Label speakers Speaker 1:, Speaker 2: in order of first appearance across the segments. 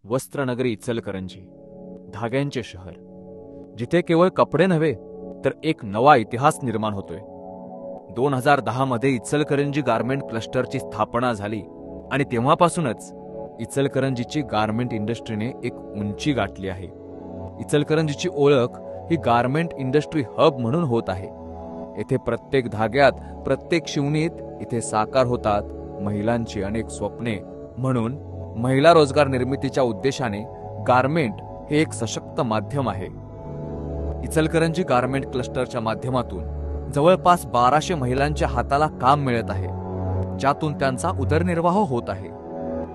Speaker 1: वस्त्रनगरी इचलकरंजी, धाग्यांचे शहर, जिथे केवळ कपडे नव्हे तर एक नवा इतिहास निर्माण होतोय। 2010 मध्ये इचलकरंजी गारमेंट क्लस्टरची स्थापना झाली आणि तेव्हापासूनच इचलकरंजीची गारमेंट इंडस्ट्रीने एक उंची गाठली आहे। इचलकरंजीची ओळख ही गारमेंट इंडस्ट्री हब म्हणून होत आहे। येथे प्रत्येक धाग्यात, प्रत्येक शिवणीत इथे साकार होतात महिलांची अनेक स्वप्ने। म्हणून महिला रोजगार निर्मितीच्या उद्देशाने गारमेंट हे एक सशक्त माध्यम आहे। इचलकरंजी गारमेंट क्लस्टरच्या माध्यमातून जवळपास 1200 महिलांच्या हाताला काम मिळत आहे, ज्यातून त्यांचा उदरनिर्वाह होत आहे।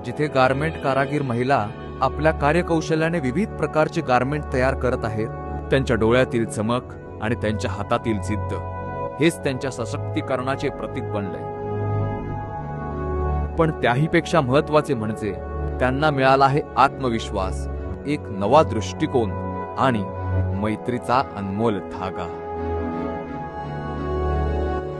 Speaker 1: जिथे गारमेंट कारागीर महिला आपल्या कार्यकौशल्याने विविध प्रकारचे गारमेंट तयार करत आहेत, त्यांच्या डोळ्यातील चमक आणि त्यांच्या हातातील जिद्द हेच त्यांच्या सशक्तीकरणाचे प्रतीक बनलंय। पण त्याहीपेक्षा महत्त्वाचे म्हणजे त्यांना मिळाला आहे आत्मविश्वास, एक नवा दृष्टिकोन आणि मैत्रीचा अनमोल धागा।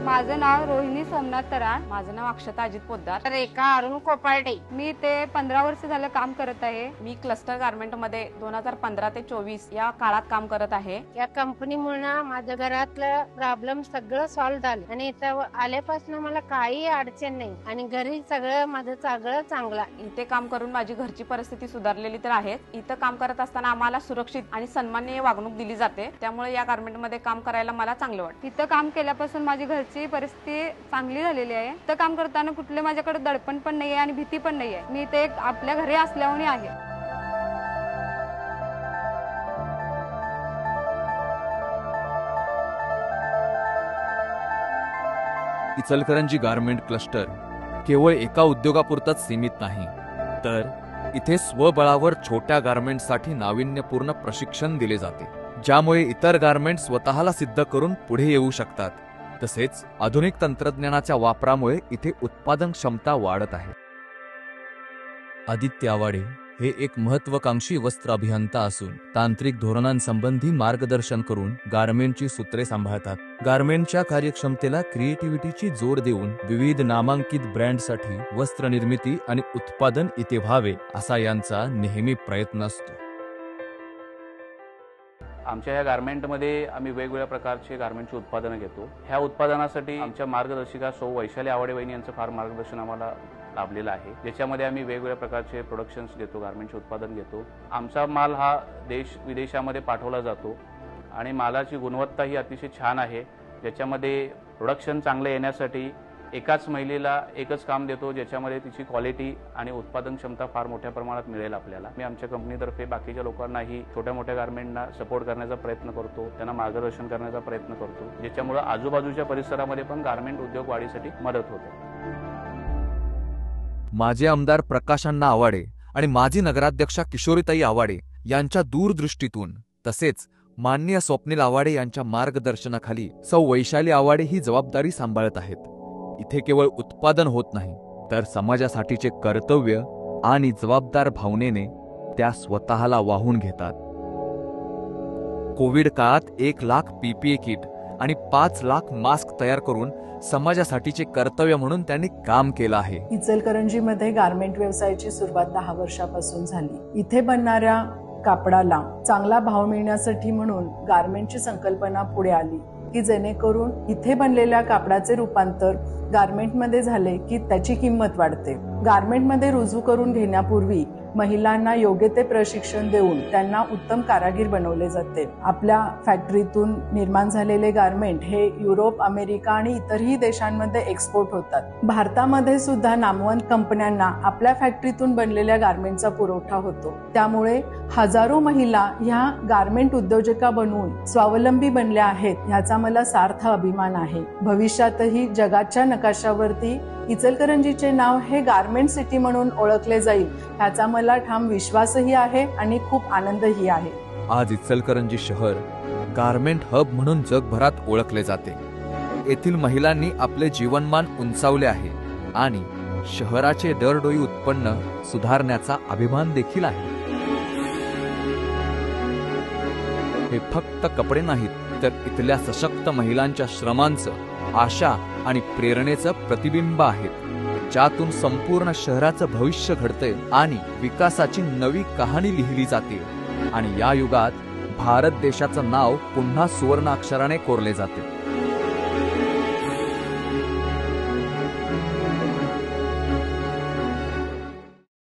Speaker 2: माझं नाव रोहिणी सोमनाथ तराळ।
Speaker 3: माझं नाव अक्षता अजित पोद्दार।
Speaker 4: रेखा अरुण कोपार्डे।
Speaker 2: मी ते 15 वर्ष झालं काम करत आहे।
Speaker 3: मी क्लस्टर गारमेंट मध्ये 2015 ते 24 या काळात काम करत आहे।
Speaker 4: या कंपनीमुळे माझ्या घरातलं प्रॉब्लेम सगळं सॉल्व्ह झालं आणि इथं आल्यापासून मला काही अडचण नाही आणि घरी सगळं माझं सगळं चांगलं।
Speaker 3: इथे काम करून माझी घरची परिस्थिती सुधारलेली तर आहे। इथं काम करत असताना आम्हाला सुरक्षित आणि सन्माननीय वागणूक दिली जाते, त्यामुळे या गारमेंट मध्ये काम करायला मला चांगलं वाटतं।
Speaker 2: इथं काम केल्यापासून माझी घरची परिस्थिती चांगली झालेली आहे। इथं काम करताना कुठले माझ्याकडे दडपण पण नाहीये आणि भीती पण नाहीये। मी इथे एक आपल्या घरी असल्याने आहे।
Speaker 1: इचलकरंजी गारमेंट क्लस्टर केवळ एका उद्योगापुरताच सीमित नाही, तर इथे स्वबळावर छोट्या गारमेंटसाठी नाविन्यपूर्ण प्रशिक्षण दिले जाते, ज्यामुळे इतर गारमेंट स्वतःला सिद्ध करून पुढे येऊ शकतात। तसेच आधुनिक तंत्रज्ञानाच्या वापरामुळे इथे उत्पादन क्षमता वाढत आहे। आदित्य आवाडे हे एक महत्त्वाकांक्षी वस्त्र अभियंता असून तांत्रिक धोरणांसंबंधी मार्गदर्शन करून गारमेंटची सूत्रे सांभाळतात। गारमेंटच्या कार्यक्षमतेला क्रिएटिव्हिटीची जोड देऊन विविध नामांकित ब्रँडसाठी वस्त्र निर्मिती आणि उत्पादन इथे व्हावे असा यांचा नेहमी प्रयत्न असतो।
Speaker 5: आमच्या या गारमेंटमध्ये आम्ही वेगवेगळ्या प्रकारचे गारमेंटची उत्पादनं घेतो। ह्या उत्पादनासाठी आमच्या मार्गदर्शिका सौ वैशाली आवाडे वहिनी यांचं फार मार्गदर्शन आम्हाला लाभलेलं आहे, ज्याच्यामध्ये आम्ही वेगवेगळ्या प्रकारचे प्रोडक्शन्स घेतो, गारमेंटचे उत्पादन घेतो। आमचा माल हा देश विदेशामध्ये पाठवला जातो आणि मालाची गुणवत्ता ही अतिशय छान आहे, ज्याच्यामध्ये प्रोडक्शन चांगले येण्यासाठी एकाच महिलेला एकच काम देतो, ज्याच्यामध्ये तिची क्वालिटी आणि उत्पादन क्षमता फार मोठ्या प्रमाणात मिळेल आपल्याला। मी आमच्या कंपनीतर्फे बाकीच्या लोकांनाही छोट्या मोठ्या गारमेंटना सपोर्ट करण्याचा प्रयत्न करतो, त्यांना मार्गदर्शन करण्याचा प्रयत्न करतो, ज्याच्यामुळे आजूबाजूच्या परिसरामध्ये पण गारमेंट उद्योग वाढीसाठी मदत होते।
Speaker 1: माजी आमदार प्रकाशअण्णा आवाडे आणि माजी नगराध्यक्षा किशोरीताई आवाडे यांच्या दूरदृष्टीतून तसेच माननीय स्वप्नील आवाडे यांच्या मार्गदर्शनाखाली सौ वैशाली आवाडे ही जबाबदारी सांभाळत आहेत। इथे केवळ उत्पादन होत नाही, तर समाजासाठीचे कर्तव्य आणि जबाबदार भावनेने त्या स्वतःला वाहून घेतात। कोविड काळात 1 लाख PPE किट आणि 5 लाख मास्क तयार करून समाजासाठीचे कर्तव्य म्हणून त्यांनी काम केलं आहे।
Speaker 6: इचलकरंजीमध्ये गारमेंट व्यवसायाची सुरुवात 10 वर्षापासून झाली। इथे बनणाऱ्या कापडाला चांगला भाव मिळण्यासाठी म्हणून गारमेंटची संकल्पना पुढे आली की जेणेकरून इथे बनलेल्या कापडाचे रूपांतर गारमेंटमध्ये झाले की त्याची किंमत वाढते। गारमेंटमध्ये रुजू करून घेण्यापूर्वी महिलांना योग्य ते प्रशिक्षण देऊन त्यांना उत्तम कारागीर बनवले जाते। आपल्या फॅक्टरीतून निर्माण झालेले गारमेंट हे युरोप, अमेरिका आणि इतरही देशांमध्ये एक्सपोर्ट होतात। भारतामध्ये सुद्धा नामवंत कंपन्यांना आपल्या फॅक्टरीतून बनलेल्या गारमेंटचा पुरवठा होतो। त्यामुळे हजारो महिला ह्या गारमेंट उद्योजका बनवून स्वावलंबी बनल्या आहेत, ह्याचा मला सार्थ अभिमान आहे। भविष्यातही जगाच्या नकाशावरती इचलकरंजीचे नाव हे गारमेंट सिटी म्हणून ओळखले जाईल, ह्याचा मला ठाम विश्वासही आहे आणि खूप आनंदही आहे।
Speaker 1: आज इचलकरंजी शहर गारमेंट हब म्हणून जगभरात ओळखले जाते। येथील महिलांनी आपले जीवनमान उंचावले आहे आणि शहराचे दरडोई उत्पन्न सुधारण्याचा अभिमान देखील आहे। हे फक्त कपडे नाहीत, तर इथल्या सशक्त महिलांच्या श्रमांचं, आशा आणि प्रेरणेचं प्रतिबिंब आहेत। ज्यातून संपूर्ण शहराचं भविष्य घडते आणि विकासाची नवी कहाणी लिहिली जाते आणि या युगात भारत देशाचं नाव पुन्हा सुवर्ण अक्षराने कोरले जाते.